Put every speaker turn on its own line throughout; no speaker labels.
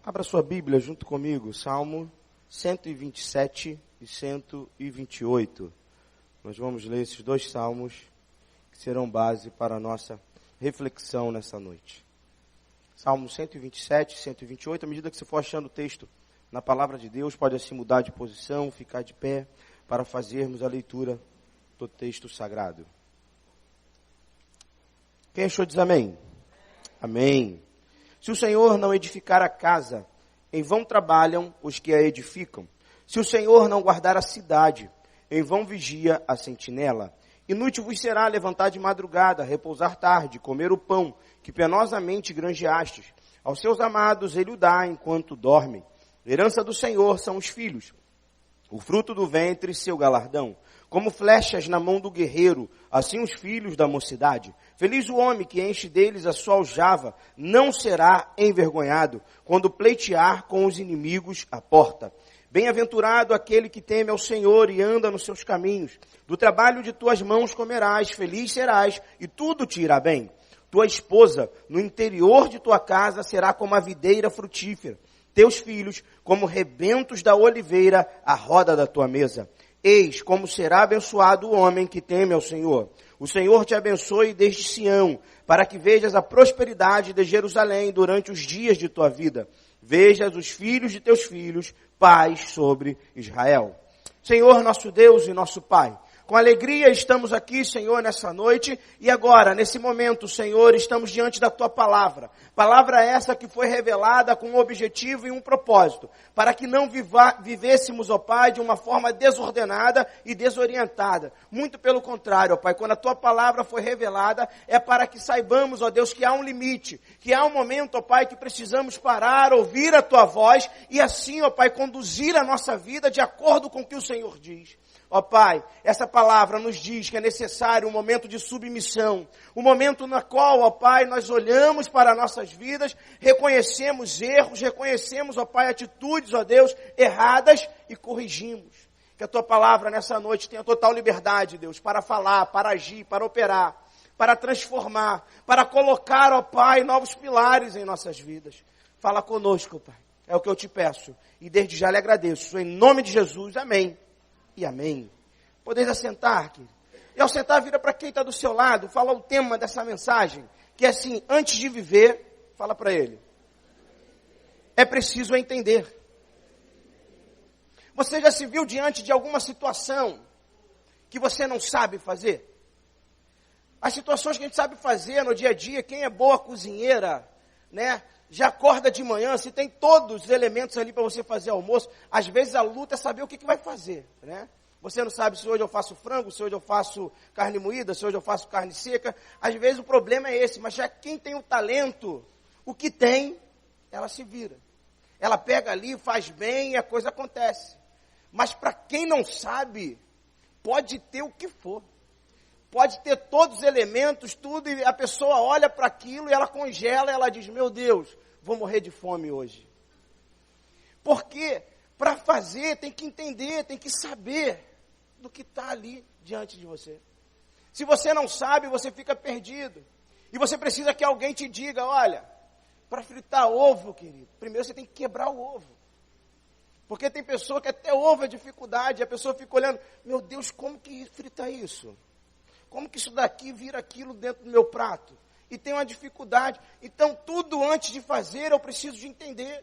Abra sua Bíblia junto comigo, Salmo 127 e 128. Nós vamos ler esses dois salmos que serão base para a nossa reflexão nessa noite. Salmo 127 e 128, à medida que você for achando o texto na palavra de Deus, pode assim mudar de posição, ficar de pé, para fazermos a leitura do texto sagrado. Quem achou diz amém? Amém. Se o Senhor não edificar a casa, em vão trabalham os que a edificam. Se o Senhor não guardar a cidade, em vão vigia a sentinela. Inútil vos será levantar de madrugada, repousar tarde, comer o pão que penosamente granjeastes. Aos seus amados ele o dá enquanto dormem. Herança do Senhor são os filhos, o fruto do ventre seu galardão. Como flechas na mão do guerreiro, assim os filhos da mocidade. Feliz o homem que enche deles a sua aljava, não será envergonhado, quando pleitear com os inimigos a porta. Bem-aventurado aquele que teme ao Senhor e anda nos seus caminhos. Do trabalho de tuas mãos comerás, feliz serás, e tudo te irá bem. Tua esposa, no interior de tua casa, será como a videira frutífera. Teus filhos, como rebentos da oliveira, à roda da tua mesa. Eis como será abençoado o homem que teme ao Senhor. O Senhor te abençoe desde Sião, para que vejas a prosperidade de Jerusalém durante os dias de tua vida. Vejas os filhos de teus filhos, paz sobre Israel. Senhor, nosso Deus e nosso Pai, com alegria estamos aqui, Senhor, nessa noite, e agora, nesse momento, Senhor, estamos diante da Tua palavra. Palavra essa que foi revelada com um objetivo e um propósito, para que não vivêssemos, ó Pai, de uma forma desordenada e desorientada. Muito pelo contrário, ó Pai, quando a Tua palavra foi revelada, é para que saibamos, ó Deus, que há um limite, que há um momento, ó Pai, que precisamos parar, ouvir a Tua voz, e assim, ó Pai, conduzir a nossa vida de acordo com o que o Senhor diz. Ó Pai, essa palavra nos diz que é necessário um momento de submissão, um momento no qual, ó Pai, nós olhamos para nossas vidas, reconhecemos erros, reconhecemos, ó Pai, atitudes, ó Deus, erradas e corrigimos. Que a Tua palavra nessa noite tenha total liberdade, Deus, para falar, para agir, para operar, para transformar, para colocar, ó Pai, novos pilares em nossas vidas. Fala conosco, Pai, é o que eu te peço e desde já lhe agradeço. Em nome de Jesus, amém. E amém. Podeis assentar, querido. E ao sentar, vira para quem está do seu lado, fala o tema dessa mensagem, que é assim, antes de viver, fala para ele. É preciso entender. Você já se viu diante de alguma situação que você não sabe fazer? As situações que a gente sabe fazer no dia a dia, quem é boa cozinheira, né? Já acorda de manhã, se tem todos os elementos ali para você fazer almoço, às vezes a luta é saber o que vai fazer, né? Você não sabe se hoje eu faço frango, se hoje eu faço carne moída, se hoje eu faço carne seca. Às vezes o problema é esse, mas já quem tem o talento, o que tem, ela se vira. Ela pega ali, faz bem e a coisa acontece. Mas para quem não sabe, pode ter o que for. Pode ter todos os elementos, tudo, e a pessoa olha para aquilo e ela congela, e ela diz, meu Deus, vou morrer de fome hoje. Porque para fazer tem que entender, tem que saber do que está ali diante de você. Se você não sabe, você fica perdido. E você precisa que alguém te diga, olha, para fritar ovo, querido, primeiro você tem que quebrar o ovo. Porque tem pessoa que até ovo é dificuldade, a pessoa fica olhando, meu Deus, como que frita isso? Como que isso daqui vira aquilo dentro do meu prato? E tem uma dificuldade. Então, tudo antes de fazer, eu preciso de entender.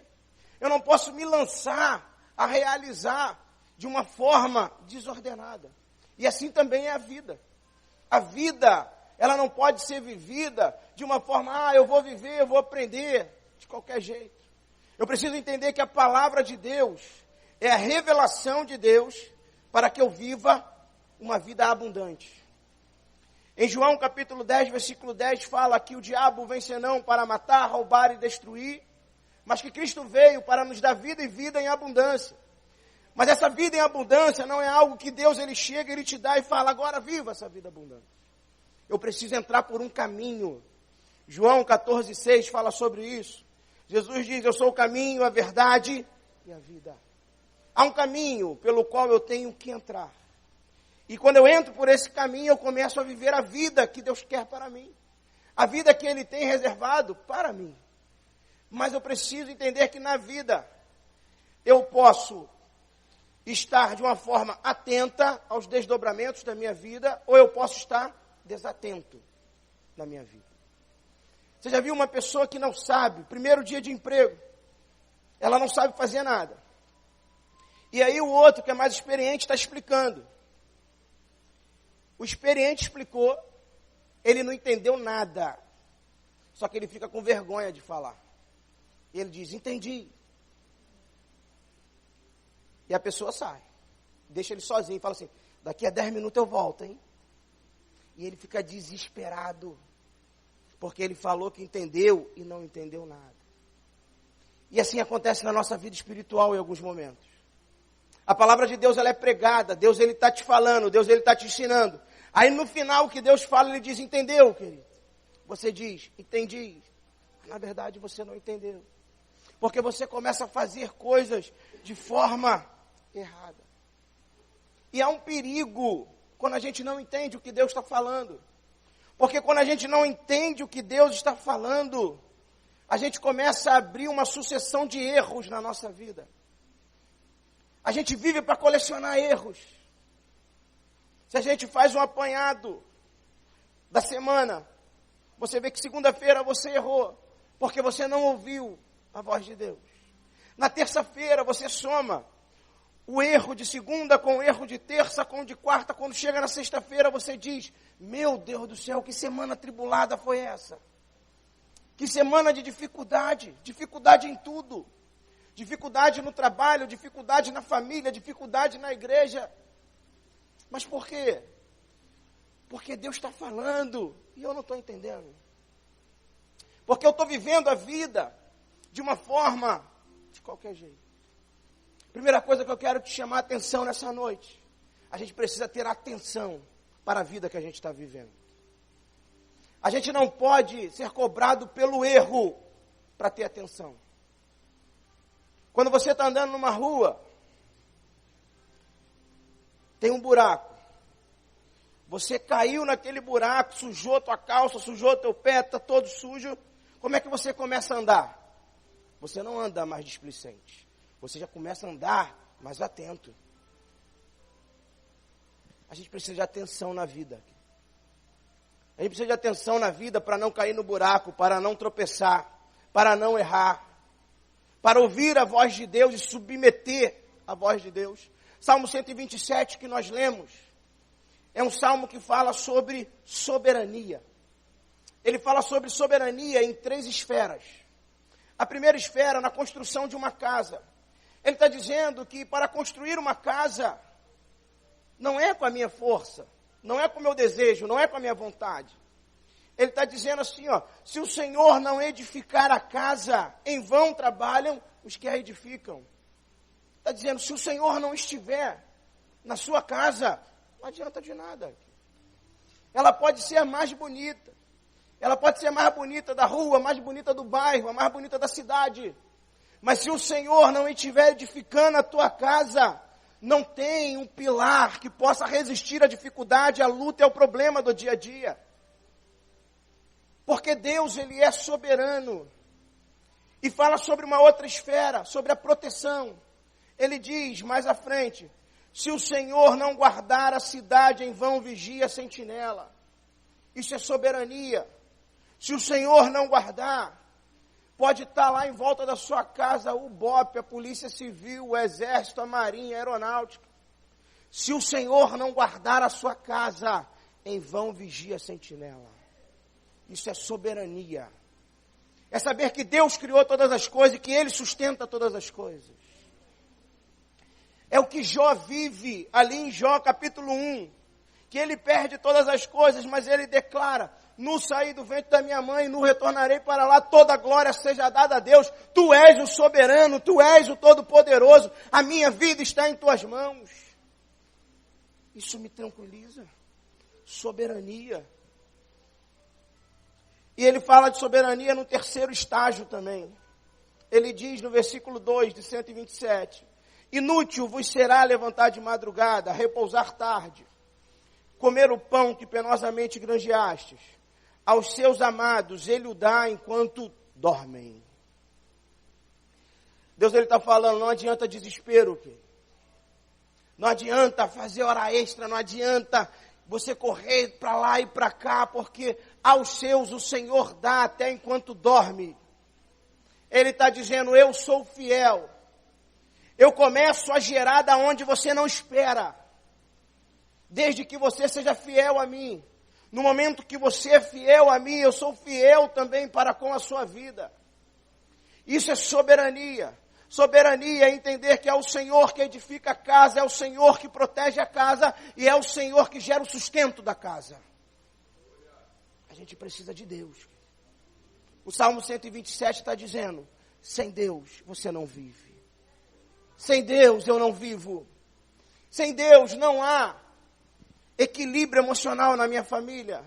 Eu não posso me lançar a realizar de uma forma desordenada. E assim também é a vida. A vida, ela não pode ser vivida de uma forma, eu vou viver, eu vou aprender, de qualquer jeito. Eu preciso entender que a palavra de Deus é a revelação de Deus para que eu viva uma vida abundante. Em João capítulo 10, versículo 10, fala que o diabo vem senão para matar, roubar e destruir, mas que Cristo veio para nos dar vida e vida em abundância. Mas essa vida em abundância não é algo que Deus ele chega, ele te dá e fala, agora viva essa vida abundante. Eu preciso entrar por um caminho. João 14, 6 fala sobre isso. Jesus diz, eu sou o caminho, a verdade e a vida. Há um caminho pelo qual eu tenho que entrar. E quando eu entro por esse caminho, eu começo a viver a vida que Deus quer para mim. A vida que Ele tem reservado para mim. Mas eu preciso entender que na vida eu posso estar de uma forma atenta aos desdobramentos da minha vida, ou eu posso estar desatento na minha vida. Você já viu uma pessoa que não sabe, primeiro dia de emprego, ela não sabe fazer nada. E aí o outro, que é mais experiente, está explicando. O experiente explicou, ele não entendeu nada. Só que ele fica com vergonha de falar. E ele diz, entendi. E a pessoa sai. Deixa ele sozinho e fala assim, daqui a 10 minutos eu volto, hein? E ele fica desesperado. Porque ele falou que entendeu e não entendeu nada. E assim acontece na nossa vida espiritual em alguns momentos. A palavra de Deus ela é pregada, Deus ele está te falando, Deus ele está te ensinando. Aí no final o que Deus fala, ele diz, entendeu, querido? Você diz, entendi. Na verdade você não entendeu. Porque você começa a fazer coisas de forma errada. E há um perigo quando a gente não entende o que Deus está falando. Porque quando a gente não entende o que Deus está falando, a gente começa a abrir uma sucessão de erros na nossa vida. A gente vive para colecionar erros. Se a gente faz um apanhado da semana, você vê que segunda-feira você errou, porque você não ouviu a voz de Deus. Na terça-feira você soma o erro de segunda com o erro de terça, com o de quarta. Quando chega na sexta-feira você diz, meu Deus do céu, que semana atribulada foi essa? Que semana de dificuldade, dificuldade em tudo. Dificuldade no trabalho, dificuldade na família, dificuldade na igreja. Mas por quê? Porque Deus está falando e eu não estou entendendo. Porque eu estou vivendo a vida de uma forma, de qualquer jeito. Primeira coisa que eu quero te chamar a atenção nessa noite. A gente precisa ter atenção para a vida que a gente está vivendo. A gente não pode ser cobrado pelo erro para ter atenção. Quando você está andando numa rua, tem um buraco. Você caiu naquele buraco, sujou tua calça, sujou teu pé, está todo sujo. Como é que você começa a andar? Você não anda mais displicente. Você já começa a andar mais atento. A gente precisa de atenção na vida. A gente precisa de atenção na vida para não cair no buraco, para não tropeçar, para não errar. Para ouvir a voz de Deus e submeter a voz de Deus. Salmo 127 que nós lemos, é um salmo que fala sobre soberania. Ele fala sobre soberania em 3 esferas. A primeira esfera, na construção de uma casa. Ele está dizendo que para construir uma casa, não é com a minha força, não é com o meu desejo, não é com a minha vontade. Ele está dizendo assim, ó, se o Senhor não edificar a casa, em vão trabalham os que a edificam. Está dizendo, se o Senhor não estiver na sua casa, não adianta de nada. Ela pode ser a mais bonita. Ela pode ser a mais bonita da rua, a mais bonita do bairro, a mais bonita da cidade. Mas se o Senhor não estiver edificando a tua casa, não tem um pilar que possa resistir à dificuldade, à luta e ao problema do dia a dia. Porque Deus, Ele é soberano. E fala sobre uma outra esfera, sobre a proteção. Ele diz mais à frente, se o Senhor não guardar a cidade, em vão vigia a sentinela. Isso é soberania. Se o Senhor não guardar, pode estar lá em volta da sua casa o BOPE, a Polícia Civil, o Exército, a Marinha, a Aeronáutica. Se o Senhor não guardar a sua casa, em vão vigia a sentinela. Isso é soberania. É saber que Deus criou todas as coisas e que Ele sustenta todas as coisas. É o que Jó vive ali em Jó capítulo 1. Que ele perde todas as coisas, mas ele declara, no saí do ventre da minha mãe, no retornarei para lá, toda glória seja dada a Deus. Tu és o soberano, Tu és o todo-poderoso, a minha vida está em Tuas mãos. Isso me tranquiliza. Soberania. E ele fala de soberania no terceiro estágio também. Ele diz no versículo 2 de 127, inútil vos será levantar de madrugada, repousar tarde, comer o pão que penosamente granjeastes. Aos seus amados ele o dá enquanto dormem. Deus está falando, não adianta desespero, querido. Não adianta fazer hora extra, não adianta você correr para lá e para cá, porque aos seus o Senhor dá até enquanto dorme. Ele está dizendo, eu sou fiel. Eu começo a gerar da onde você não espera. Desde que você seja fiel a mim. No momento que você é fiel a mim, eu sou fiel também para com a sua vida. Isso é soberania. Soberania é entender que é o Senhor que edifica a casa, é o Senhor que protege a casa e é o Senhor que gera o sustento da casa. A gente precisa de Deus. O Salmo 127 está dizendo, sem Deus você não vive. Sem Deus eu não vivo. Sem Deus não há equilíbrio emocional na minha família.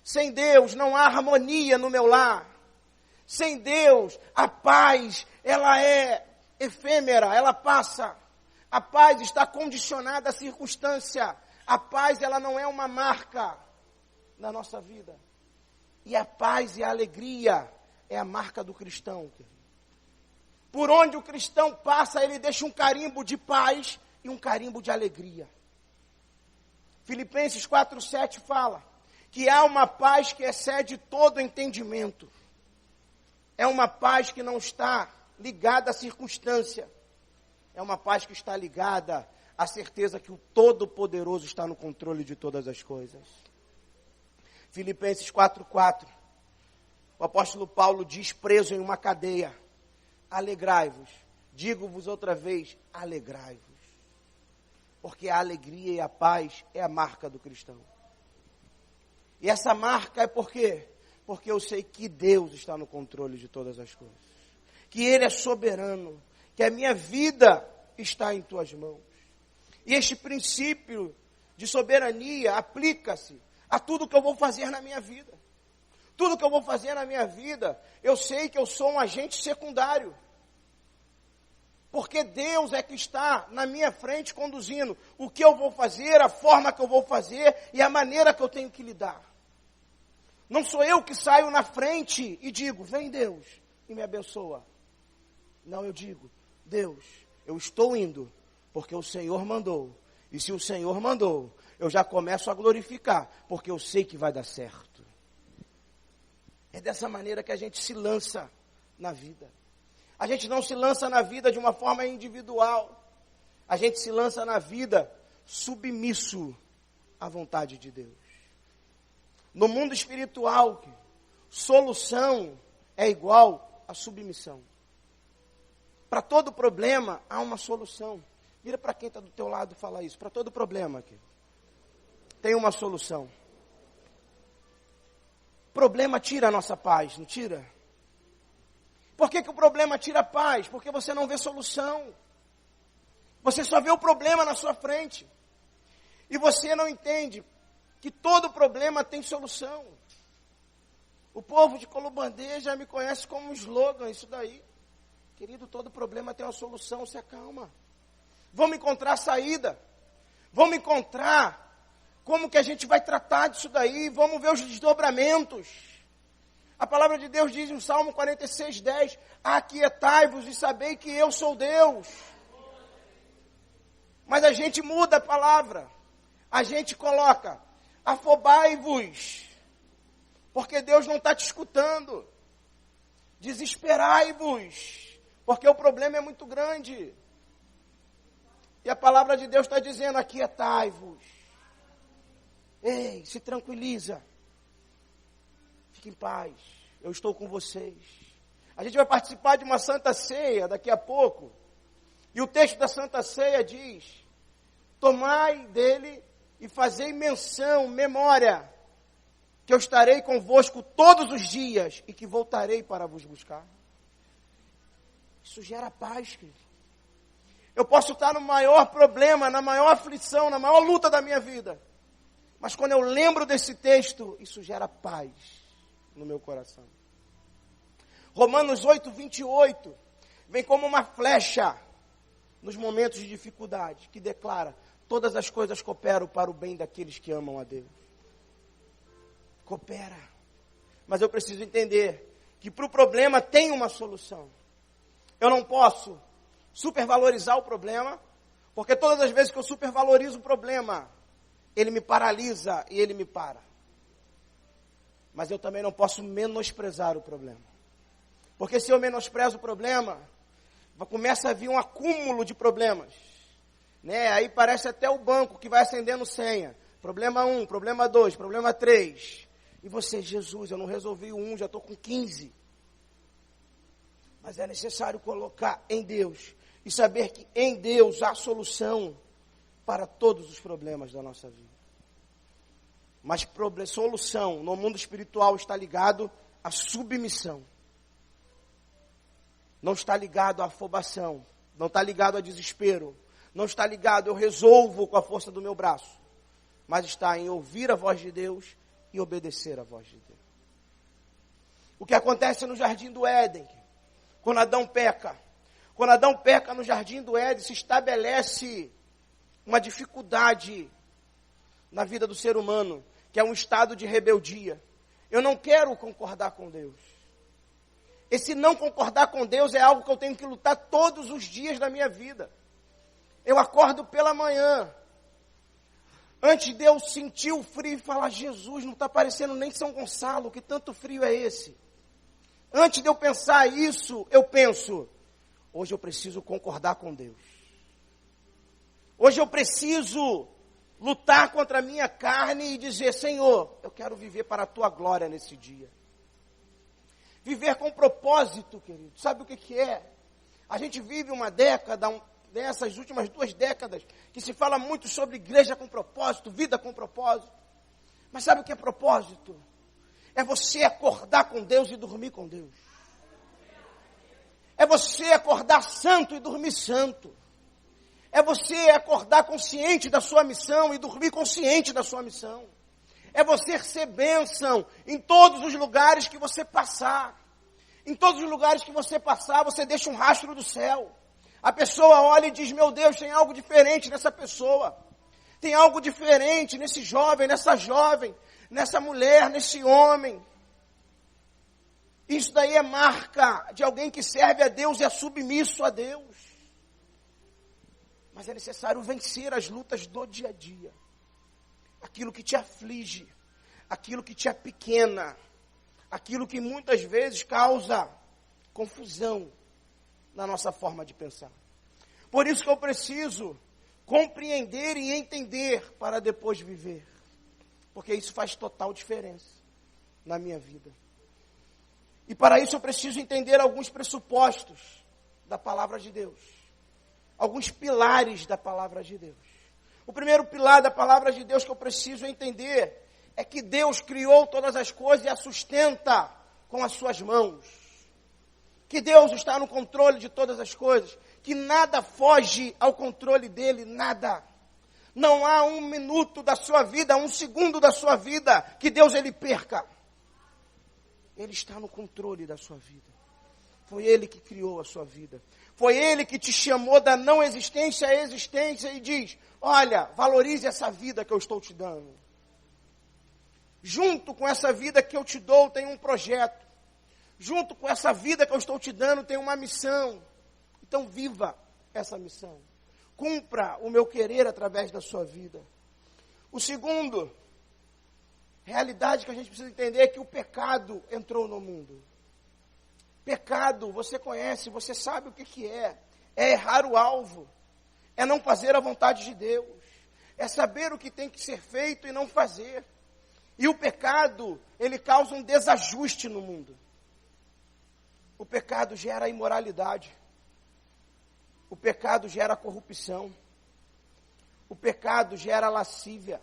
Sem Deus não há harmonia no meu lar. Sem Deus a paz, ela é efêmera, ela passa. A paz está condicionada à circunstância. A paz, ela não é uma marca na nossa vida. E a paz e a alegria é a marca do cristão. Por onde o cristão passa, ele deixa um carimbo de paz e um carimbo de alegria. Filipenses 4:7 fala que há uma paz que excede todo entendimento. É uma paz que não está ligada à circunstância. É uma paz que está ligada à certeza que o Todo-Poderoso está no controle de todas as coisas. Filipenses 4:4. O apóstolo Paulo diz, preso em uma cadeia, alegrai-vos. Digo-vos outra vez, alegrai-vos. Porque a alegria e a paz é a marca do cristão. E essa marca é por quê? Porque eu sei que Deus está no controle de todas as coisas. Que Ele é soberano. Que a minha vida está em tuas mãos. E este princípio de soberania aplica-se a tudo que eu vou fazer na minha vida. Tudo que eu vou fazer na minha vida, eu sei que eu sou um agente secundário. Porque Deus é que está na minha frente conduzindo o que eu vou fazer, a forma que eu vou fazer e a maneira que eu tenho que lidar. Não sou eu que saio na frente e digo, vem Deus e me abençoa. Não, eu digo, Deus, eu estou indo porque o Senhor mandou. E se o Senhor mandou, eu já começo a glorificar, porque eu sei que vai dar certo. É dessa maneira que a gente se lança na vida. A gente não se lança na vida de uma forma individual. A gente se lança na vida submisso à vontade de Deus. No mundo espiritual, solução é igual a submissão. Para todo problema, há uma solução. Vira para quem está do teu lado e fala isso. Para todo problema aqui, tem uma solução. Problema tira a nossa paz, não tira? Por que o problema tira a paz? Porque você não vê solução. Você só vê o problema na sua frente. E você não entende que todo problema tem solução. O povo de Colubandê já me conhece como um slogan, isso daí. Querido, todo problema tem uma solução, se acalma. Vamos encontrar saída. Vamos encontrar como que a gente vai tratar disso daí. Vamos ver os desdobramentos. A palavra de Deus diz no Salmo 46:10, aquietai-vos e sabei que eu sou Deus. Mas a gente muda a palavra. A gente coloca, afobai-vos. Porque Deus não está te escutando. Desesperai-vos. Porque o problema é muito grande. E a palavra de Deus está dizendo, aquietai-vos. Ei, se tranquiliza. Fique em paz, eu estou com vocês. A gente vai participar de uma Santa Ceia daqui a pouco. E o texto da Santa Ceia diz, tomai dele e fazei menção, memória, que eu estarei convosco todos os dias e que voltarei para vos buscar. Isso gera paz, querido. Eu posso estar no maior problema, na maior aflição, na maior luta da minha vida. Mas quando eu lembro desse texto, isso gera paz no meu coração. Romanos 8:28 vem como uma flecha nos momentos de dificuldade, que declara, todas as coisas cooperam para o bem daqueles que amam a Deus. Coopera. Mas eu preciso entender que para o problema tem uma solução. Eu não posso supervalorizar o problema, porque todas as vezes que eu supervalorizo o problema, ele me paralisa e ele me para. Mas eu também não posso menosprezar o problema. Porque se eu menosprezo o problema, começa a vir um acúmulo de problemas. Né? Aí parece até o banco que vai acendendo senha. Problema 1, problema 2, problema 3. E você, Jesus, eu não resolvi o 1, já estou com 15. Mas é necessário colocar em Deus e saber que em Deus há solução para todos os problemas da nossa vida. Mas solução no mundo espiritual está ligado à submissão. Não está ligado à afobação. Não está ligado a desespero. Não está ligado, eu resolvo com a força do meu braço. Mas está em ouvir a voz de Deus e obedecer a voz de Deus. O que acontece no Jardim do Éden, quando Adão peca. Quando Adão peca no Jardim do Éden, se estabelece uma dificuldade na vida do ser humano, que é um estado de rebeldia. Eu não quero concordar com Deus. Esse não concordar com Deus é algo que eu tenho que lutar todos os dias da minha vida. Eu acordo pela manhã, antes de eu sentir o frio e falar, Jesus, não está parecendo nem São Gonçalo, que tanto frio é esse? Antes de eu pensar isso, eu penso, hoje eu preciso concordar com Deus. Hoje eu preciso lutar contra a minha carne e dizer, Senhor, eu quero viver para a Tua glória nesse dia. Viver com propósito, querido. Sabe o que é? A gente vive uma década, dessas últimas 2 décadas, que se fala muito sobre igreja com propósito, vida com propósito. Mas sabe o que é propósito? É você acordar com Deus e dormir com Deus. É você acordar santo e dormir santo. É você acordar consciente da sua missão e dormir consciente da sua missão. É você ser bênção em todos os lugares que você passar. Em todos os lugares que você passar, você deixa um rastro do céu. A pessoa olha e diz, meu Deus, tem algo diferente nessa pessoa. Tem algo diferente nesse jovem, nessa mulher, nesse homem. Isso daí é marca de alguém que serve a Deus e é submisso a Deus. Mas é necessário vencer as lutas do dia a dia. Aquilo que te aflige, aquilo que te apequena, aquilo que muitas vezes causa confusão na nossa forma de pensar. Por isso que eu preciso compreender e entender para depois viver. Porque isso faz total diferença na minha vida. E para isso eu preciso entender alguns pressupostos da palavra de Deus. Alguns pilares da palavra de Deus. O primeiro pilar da palavra de Deus que eu preciso entender é que Deus criou todas as coisas e as sustenta com as suas mãos. Que Deus está no controle de todas as coisas. Que nada foge ao controle dele, nada. Não há um minuto da sua vida, um segundo da sua vida que Deus ele perca. Ele está no controle da sua vida. Foi Ele que criou a sua vida. Foi Ele que te chamou da não existência à existência e diz, olha, valorize essa vida que eu estou te dando. Junto com essa vida que eu te dou, tem um projeto. Junto com essa vida que eu estou te dando, tem uma missão. Então viva essa missão. Cumpra o meu querer através da sua vida. O segundo, realidade que a gente precisa entender é que o pecado entrou no mundo. Pecado, você conhece, você sabe o que é. É errar o alvo. É não fazer a vontade de Deus. É saber o que tem que ser feito e não fazer. E o pecado, ele causa um desajuste no mundo. O pecado gera imoralidade. O pecado gera corrupção. O pecado gera lascívia.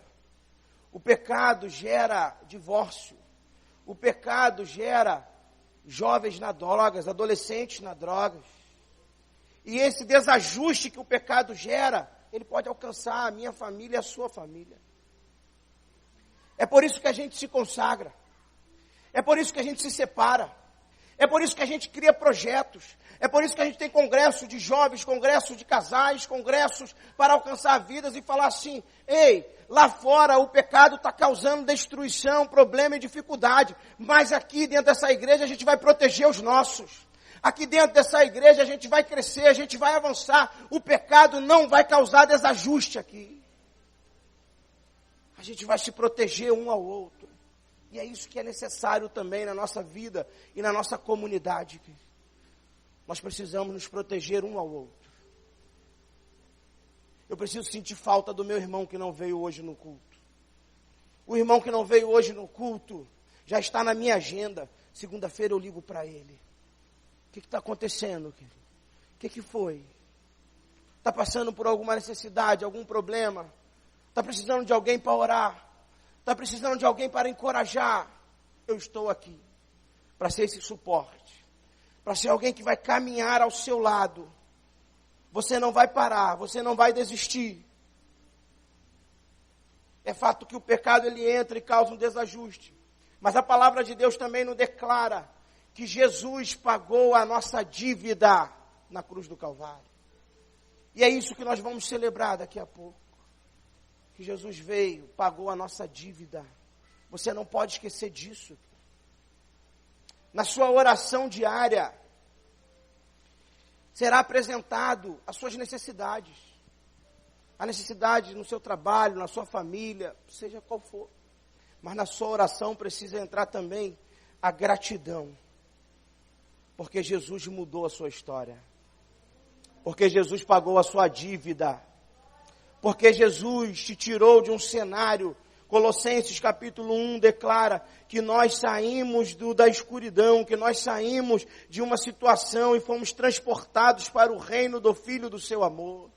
O pecado gera divórcio. O pecado gera jovens na drogas, adolescentes na drogas. E esse desajuste que o pecado gera, ele pode alcançar a minha família e a sua família. É por isso que a gente se consagra. É por isso que a gente se separa. É por isso que a gente cria projetos. É por isso que a gente tem congresso de jovens, congresso de casais, congressos para alcançar vidas e falar assim, ei, lá fora o pecado está causando destruição, problema e dificuldade. Mas aqui dentro dessa igreja a gente vai proteger os nossos. Aqui dentro dessa igreja a gente vai crescer, a gente vai avançar. O pecado não vai causar desajuste aqui. A gente vai se proteger um ao outro. E é isso que é necessário também na nossa vida e na nossa comunidade. Nós precisamos nos proteger um ao outro. Eu preciso sentir falta do meu irmão que não veio hoje no culto. O irmão que não veio hoje no culto já está na minha agenda. Segunda-feira eu ligo para ele. O que está acontecendo, querido? O que foi? Está passando por alguma necessidade, algum problema? Está precisando de alguém para orar? Está precisando de alguém para encorajar? Eu estou aqui para ser esse suporte. Para ser alguém que vai caminhar ao seu lado. Você não vai parar, você não vai desistir. É fato que o pecado ele entra e causa um desajuste. Mas a palavra de Deus também nos declara que Jesus pagou a nossa dívida na cruz do Calvário. E é isso que nós vamos celebrar daqui a pouco. Que Jesus veio, pagou a nossa dívida. Você não pode esquecer disso. Na sua oração diária, será apresentado as suas necessidades. A necessidade no seu trabalho, na sua família, seja qual for. Mas na sua oração precisa entrar também a gratidão. Porque Jesus mudou a sua história. Porque Jesus pagou a sua dívida. Porque Jesus te tirou de um cenário. Colossenses capítulo 1 declara que nós saímos da escuridão, que nós saímos de uma situação e fomos transportados para o reino do Filho do seu amor.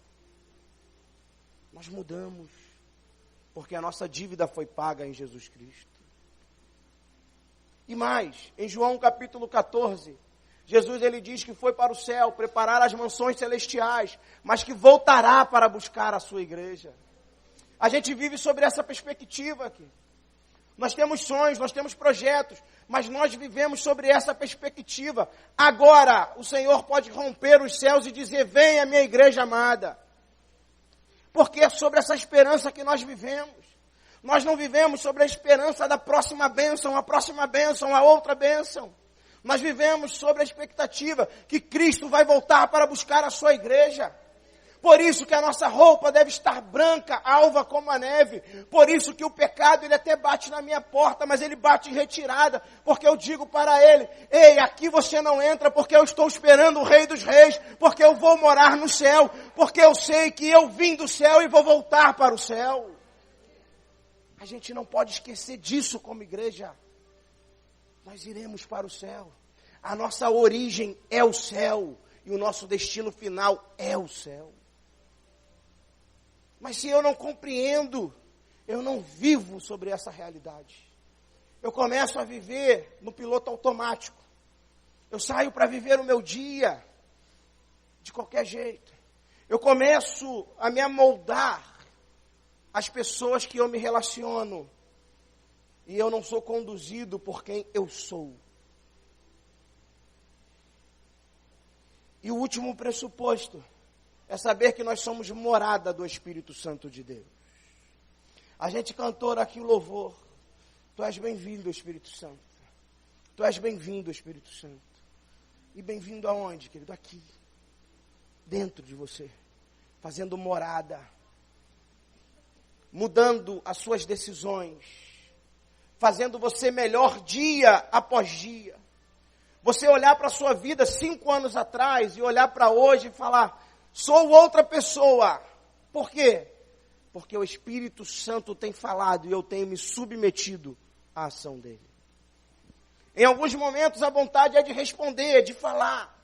Nós mudamos, porque a nossa dívida foi paga em Jesus Cristo. E mais, em João capítulo 14, Jesus ele diz que foi para o céu preparar as mansões celestiais, mas que voltará para buscar a sua igreja. A gente vive sobre essa perspectiva aqui. Nós temos sonhos, nós temos projetos, mas nós vivemos sobre essa perspectiva. Agora, o Senhor pode romper os céus e dizer, venha minha igreja amada. Porque é sobre essa esperança que nós vivemos. Nós não vivemos sobre a esperança da próxima bênção, a outra bênção. Nós vivemos sobre a expectativa que Cristo vai voltar para buscar a sua igreja. Por isso que a nossa roupa deve estar branca, alva como a neve. Por isso que o pecado, ele até bate na minha porta, mas ele bate em retirada. Porque eu digo para ele, ei, aqui você não entra porque eu estou esperando o Rei dos Reis. Porque eu vou morar no céu. Porque eu sei que eu vim do céu e vou voltar para o céu. A gente não pode esquecer disso como igreja. Nós iremos para o céu. A nossa origem é o céu. E o nosso destino final é o céu. Mas se eu não compreendo, eu não vivo sobre essa realidade. Eu começo a viver no piloto automático. Eu saio para viver o meu dia de qualquer jeito. Eu começo a me amoldar às pessoas que eu me relaciono. E eu não sou conduzido por quem eu sou. E o último pressuposto é saber que nós somos morada do Espírito Santo de Deus. A gente cantou aqui o louvor. Tu és bem-vindo, Espírito Santo. Tu és bem-vindo, Espírito Santo. E bem-vindo aonde, querido? Aqui. Dentro de você. Fazendo morada. Mudando as suas decisões. Fazendo você melhor dia após dia. Você olhar para a sua vida 5 anos atrás e olhar para hoje e falar... Sou outra pessoa. Por quê? Porque o Espírito Santo tem falado e eu tenho me submetido à ação dele. Em alguns momentos a vontade é de responder, é de falar.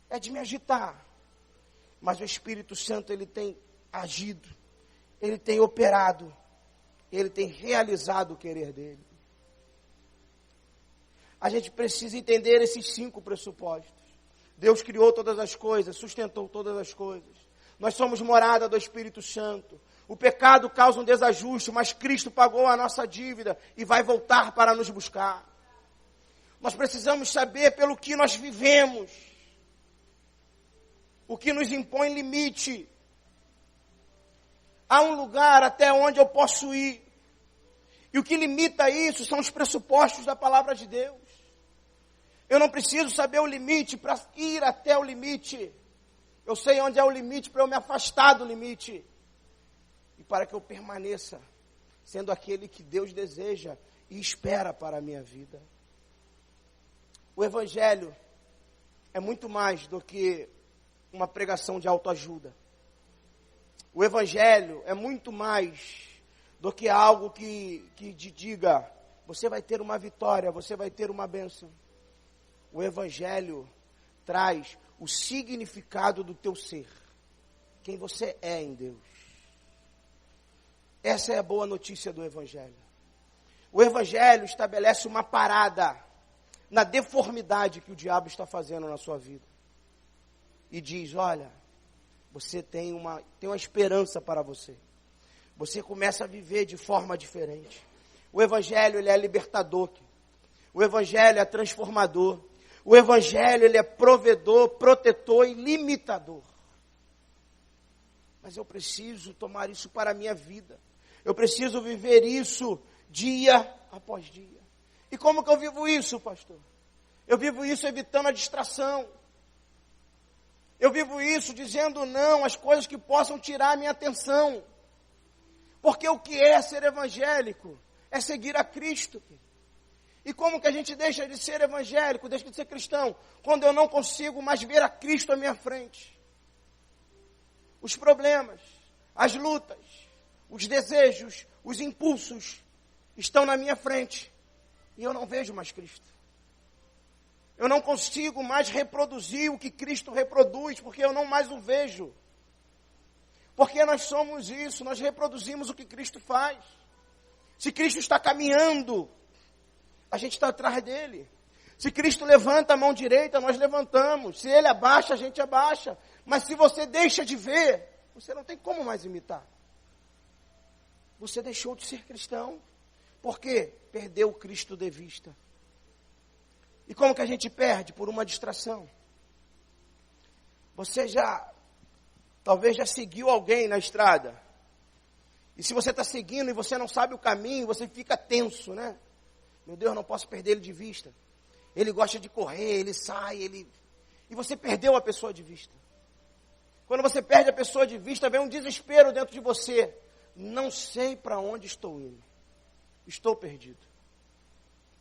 É de me agitar. Mas o Espírito Santo ele tem agido. Ele tem operado. Ele tem realizado o querer dele. A gente precisa entender esses 5 pressupostos. Deus criou todas as coisas, sustentou todas as coisas. Nós somos morada do Espírito Santo. O pecado causa um desajuste, mas Cristo pagou a nossa dívida e vai voltar para nos buscar. Nós precisamos saber pelo que nós vivemos. O que nos impõe limite. Há um lugar até onde eu posso ir. E o que limita isso são os pressupostos da palavra de Deus. Eu não preciso saber o limite para ir até o limite. Eu sei onde é o limite para eu me afastar do limite. E para que eu permaneça sendo aquele que Deus deseja e espera para a minha vida. O Evangelho é muito mais do que uma pregação de autoajuda. O Evangelho é muito mais do que algo que te diga, você vai ter uma vitória, você vai ter uma bênção. O Evangelho traz o significado do teu ser, quem você é em Deus. Essa é a boa notícia do Evangelho. O Evangelho estabelece uma parada na deformidade que o diabo está fazendo na sua vida. E diz, olha, você tem uma esperança para você. Você começa a viver de forma diferente. O Evangelho, ele é libertador. O Evangelho é transformador. O Evangelho, ele é provedor, protetor e limitador. Mas eu preciso tomar isso para a minha vida. Eu preciso viver isso dia após dia. E como que eu vivo isso, pastor? Eu vivo isso evitando a distração. Eu vivo isso dizendo não às coisas que possam tirar a minha atenção. Porque o que é ser evangélico? É seguir a Cristo. E como que a gente deixa de ser evangélico, deixa de ser cristão? Quando eu não consigo mais ver a Cristo à minha frente. Os problemas, as lutas, os desejos, os impulsos estão na minha frente. E eu não vejo mais Cristo. Eu não consigo mais reproduzir o que Cristo reproduz, porque eu não mais o vejo. Porque nós somos isso, nós reproduzimos o que Cristo faz. Se Cristo está caminhando, a gente está atrás dele. Se Cristo levanta a mão direita, nós levantamos. Se ele abaixa, a gente abaixa. Mas se você deixa de ver, você não tem como mais imitar. Você deixou de ser cristão. Por quê? Perdeu Cristo de vista. E como que a gente perde? Por uma distração. Você talvez já seguiu alguém na estrada. E se você está seguindo e você não sabe o caminho, você fica tenso, né? Meu Deus, não posso perder ele de vista. Ele gosta de correr, ele sai, E você perdeu a pessoa de vista. Quando você perde a pessoa de vista, vem um desespero dentro de você. Não sei para onde estou indo. Estou perdido.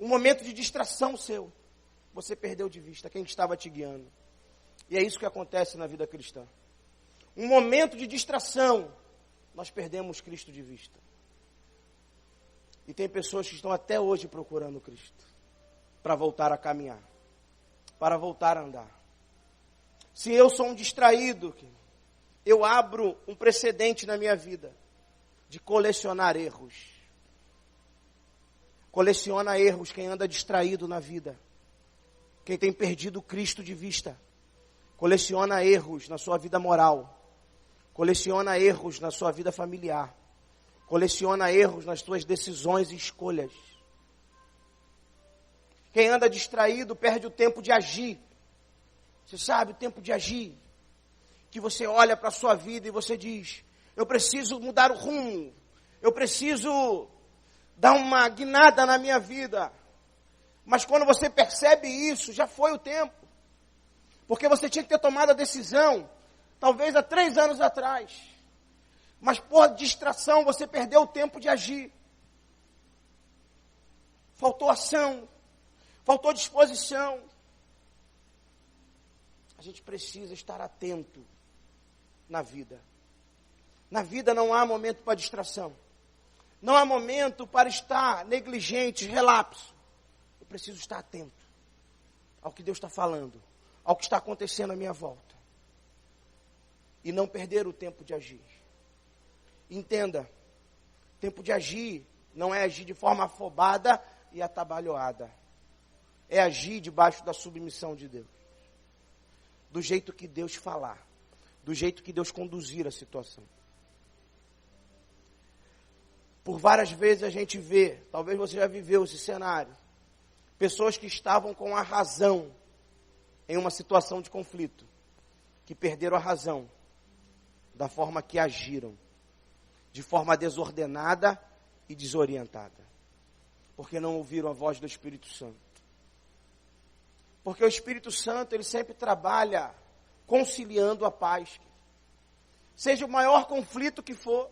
Um momento de distração seu. Você perdeu de vista quem estava te guiando. E é isso que acontece na vida cristã. Um momento de distração, nós perdemos Cristo de vista. E tem pessoas que estão até hoje procurando Cristo. Para voltar a caminhar. Para voltar a andar. Se eu sou um distraído, eu abro um precedente na minha vida. De colecionar erros. Coleciona erros quem anda distraído na vida. Quem tem perdido Cristo de vista. Coleciona erros na sua vida moral. Coleciona erros na sua vida familiar. Coleciona erros nas suas decisões e escolhas. Quem anda distraído perde o tempo de agir. Você sabe o tempo de agir? Que você olha para a sua vida e você diz, eu preciso mudar o rumo. Eu preciso dar uma guinada na minha vida. Mas quando você percebe isso, já foi o tempo. Porque você tinha que ter tomado a decisão, talvez há 3 anos atrás. Mas por distração, você perdeu o tempo de agir. Faltou ação, faltou disposição. A gente precisa estar atento na vida. Na vida não há momento para distração. Não há momento para estar negligente, relapso. Eu preciso estar atento ao que Deus está falando, ao que está acontecendo à minha volta. E não perder o tempo de agir. Entenda, tempo de agir não é agir de forma afobada e atabalhoada. É agir debaixo da submissão de Deus. Do jeito que Deus falar. Do jeito que Deus conduzir a situação. Por várias vezes a gente vê, talvez você já viveu esse cenário, pessoas que estavam com a razão em uma situação de conflito, que perderam a razão da forma que agiram, de forma desordenada e desorientada, porque não ouviram a voz do Espírito Santo. Porque o Espírito Santo, ele sempre trabalha conciliando a paz. Seja o maior conflito que for,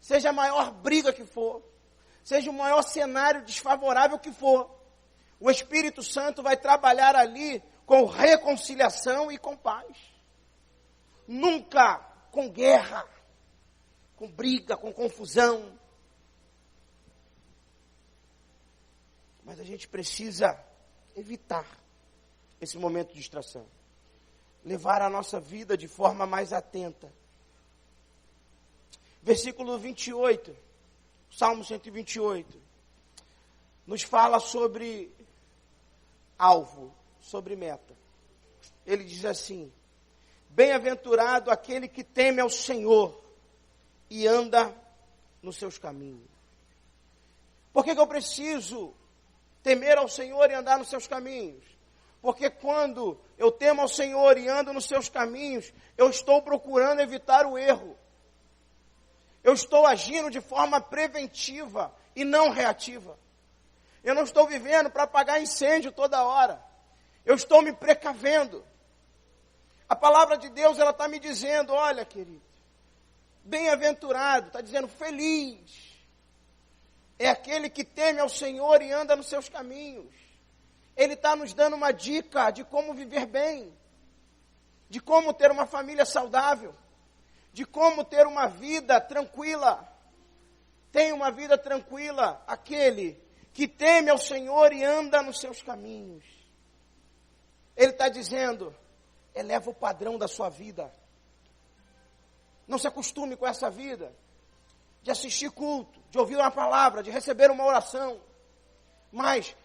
seja a maior briga que for, seja o maior cenário desfavorável que for, o Espírito Santo vai trabalhar ali com reconciliação e com paz. Nunca com guerra, com briga, com confusão. Mas a gente precisa evitar esse momento de distração. Levar a nossa vida de forma mais atenta. Versículo 28, Salmo 128, nos fala sobre alvo, sobre meta. Ele diz assim: bem-aventurado aquele que teme ao Senhor e anda nos seus caminhos. Por que eu preciso temer ao Senhor e andar nos seus caminhos? Porque quando eu temo ao Senhor e ando nos seus caminhos, eu estou procurando evitar o erro. Eu estou agindo de forma preventiva e não reativa. Eu não estou vivendo para apagar incêndio toda hora. Eu estou me precavendo. A palavra de Deus, ela está me dizendo, olha, querido, bem-aventurado, está dizendo feliz. É aquele que teme ao Senhor e anda nos seus caminhos. Ele está nos dando uma dica de como viver bem, de como ter uma família saudável, de como ter uma vida tranquila. Tem uma vida tranquila aquele que teme ao Senhor e anda nos seus caminhos. Ele está dizendo, eleva o padrão da sua vida. Não se acostume com essa vida de assistir culto, de ouvir uma palavra, de receber uma oração. Mas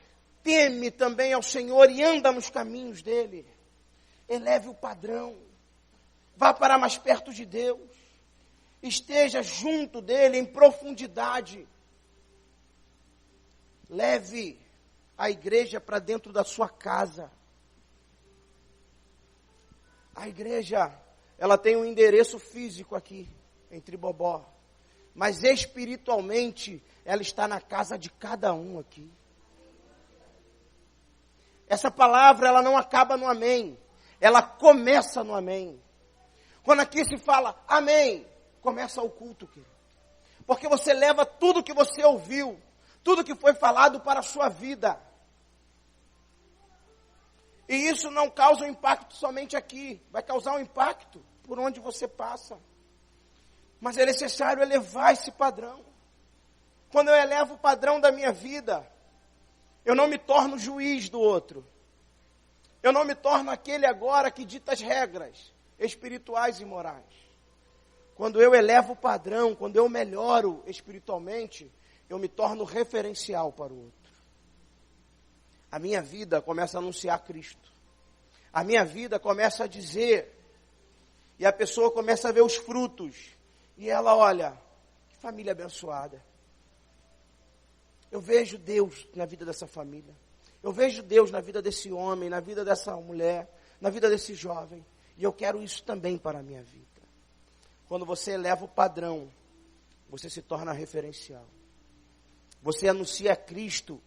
teme também ao Senhor e anda nos caminhos dele. Eleve o padrão. Vá para mais perto de Deus. Esteja junto dele em profundidade. Leve a igreja para dentro da sua casa. A igreja, ela tem um endereço físico aqui, em Tribobó. Mas espiritualmente, ela está na casa de cada um aqui. Essa palavra, ela não acaba no amém. Ela começa no amém. Quando aqui se fala amém, começa o culto, querido. Porque você leva tudo que você ouviu, tudo que foi falado para a sua vida. E isso não causa um impacto somente aqui. Vai causar um impacto por onde você passa. Mas é necessário elevar esse padrão. Quando eu elevo o padrão da minha vida, eu não me torno juiz do outro. Eu não me torno aquele agora que dita as regras espirituais e morais. Quando eu elevo o padrão, quando eu melhoro espiritualmente, eu me torno referencial para o outro. A minha vida começa a anunciar Cristo. A minha vida começa a dizer, e a pessoa começa a ver os frutos. E ela olha, que família abençoada. Eu vejo Deus na vida dessa família. Eu vejo Deus na vida desse homem, na vida dessa mulher, na vida desse jovem. E eu quero isso também para a minha vida. Quando você eleva o padrão, você se torna referencial. Você anuncia Cristo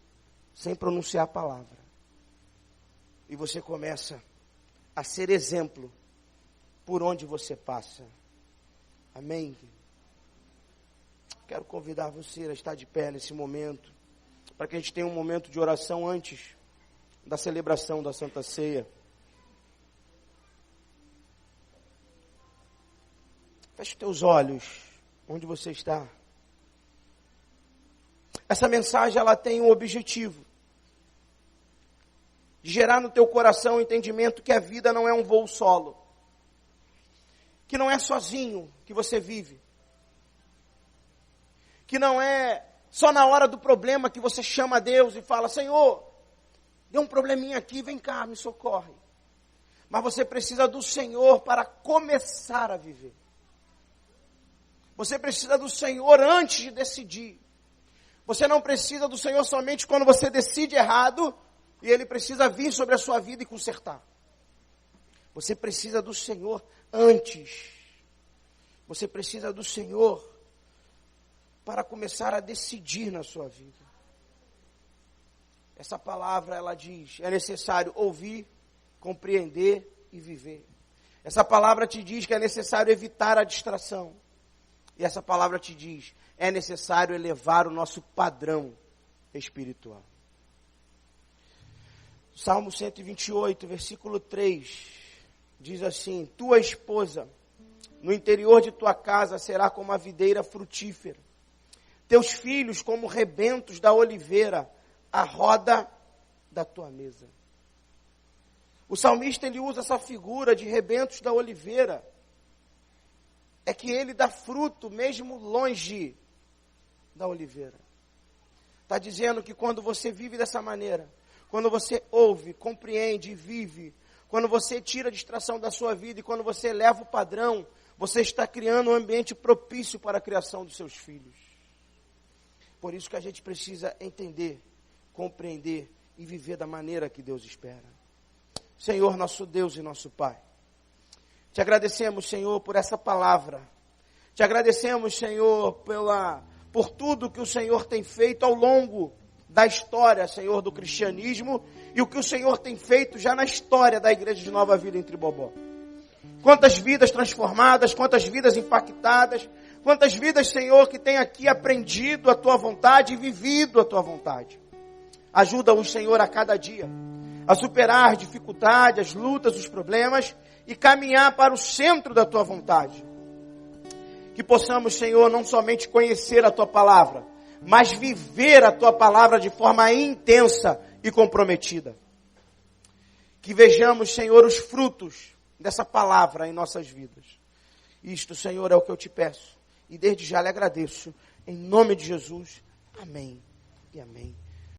sem pronunciar a palavra. E você começa a ser exemplo por onde você passa. Amém? Quero convidar você a estar de pé nesse momento, para que a gente tenha um momento de oração antes da celebração da Santa Ceia. Feche os teus olhos, onde você está. Essa mensagem, ela tem um objetivo, de gerar no teu coração o entendimento que a vida não é um voo solo, que não é sozinho que você vive, que não é só na hora do problema que você chama a Deus e fala, Senhor, deu um probleminha aqui, vem cá, me socorre. Mas você precisa do Senhor para começar a viver. Você precisa do Senhor antes de decidir. Você não precisa do Senhor somente quando você decide errado e Ele precisa vir sobre a sua vida e consertar. Você precisa do Senhor antes. Você precisa do Senhor para começar a decidir na sua vida. Essa palavra, ela diz, é necessário ouvir, compreender e viver. Essa palavra te diz que é necessário evitar a distração. E essa palavra te diz, é necessário elevar o nosso padrão espiritual. Salmo 128, versículo 3, diz assim: tua esposa, no interior de tua casa, será como a videira frutífera. Teus filhos como rebentos da oliveira, à roda da tua mesa. O salmista, ele usa essa figura de rebentos da oliveira. É que ele dá fruto mesmo longe da oliveira. Está dizendo que quando você vive dessa maneira, quando você ouve, compreende e vive, quando você tira a distração da sua vida e quando você eleva o padrão, você está criando um ambiente propício para a criação dos seus filhos. Por isso que a gente precisa entender, compreender e viver da maneira que Deus espera. Senhor, nosso Deus e nosso Pai, te agradecemos, Senhor, por essa palavra. Te agradecemos, Senhor, por tudo que o Senhor tem feito ao longo da história, Senhor, do cristianismo e o que o Senhor tem feito já na história da Igreja de Nova Vida em Tribobó. Quantas vidas transformadas, quantas vidas impactadas, quantas vidas, Senhor, que tem aqui aprendido a Tua vontade e vivido a Tua vontade. Ajuda-os, Senhor, a cada dia a superar as dificuldades, as lutas, os problemas e caminhar para o centro da Tua vontade. Que possamos, Senhor, não somente conhecer a Tua palavra, mas viver a Tua palavra de forma intensa e comprometida. Que vejamos, Senhor, os frutos dessa palavra em nossas vidas. Isto, Senhor, é o que eu te peço. E desde já lhe agradeço. Em nome de Jesus. Amém e amém.